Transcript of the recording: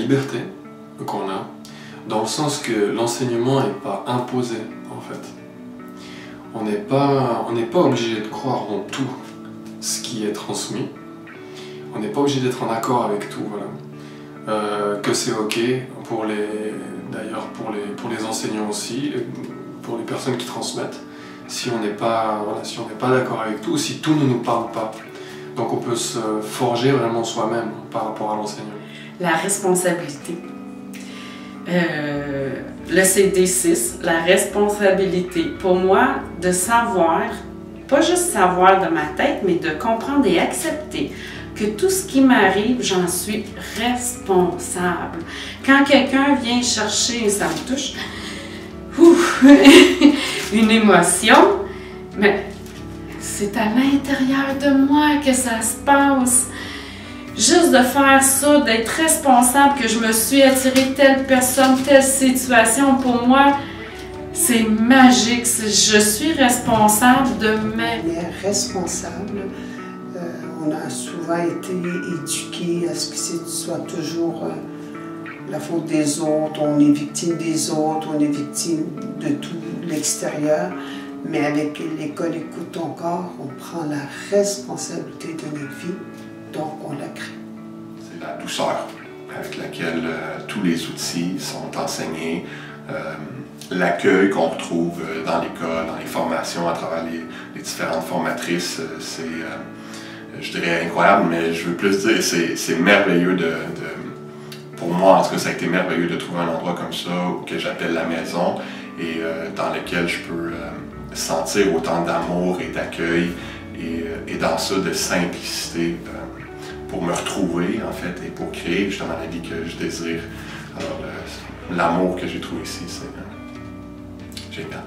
liberté qu'on a, dans le sens que l'enseignement n'est pas imposé, en fait. On n'est pas obligé de croire en tout ce qui est transmis. On n'est pas obligé d'être en accord avec tout, voilà. Que c'est ok, d'ailleurs pour les enseignants aussi, pour les personnes qui transmettent, si on n'est pas, voilà, si on n'est pas d'accord avec tout, si tout ne nous parle pas. Donc on peut se forger vraiment soi-même par rapport à l'enseignement. La responsabilité. Le CD6, la responsabilité. Pour moi, de savoir, pas juste savoir de ma tête, mais de comprendre et accepter que tout ce qui m'arrive, j'en suis responsable. Quand quelqu'un vient chercher, ça me touche, une émotion, mais c'est à l'intérieur de moi que ça se passe. Juste de faire ça, d'être responsable, que je me suis attiré telle personne, telle situation, pour moi, c'est magique. Je suis responsable de mes... On est responsable. On a souvent été éduqués à ce que ce soit toujours la faute des autres. On est victime des autres, on est victime de tout l'extérieur. Mais avec l'école Écoute ton corps, on prend la responsabilité de notre vie. Donc, on la crée. C'est la douceur avec laquelle tous les outils sont enseignés, l'accueil qu'on retrouve dans l'école, dans les formations, à travers les différentes formatrices, c'est, je dirais, incroyable, mais je veux plus dire, c'est merveilleux pour moi, en tout cas, ça a été merveilleux de trouver un endroit comme ça, que j'appelle la maison, et dans lequel je peux sentir autant d'amour et d'accueil, et dans ça, de simplicité, pour me retrouver, en fait, et pour créer justement la vie que je désire. Alors, l'amour que j'ai trouvé ici, c'est génial.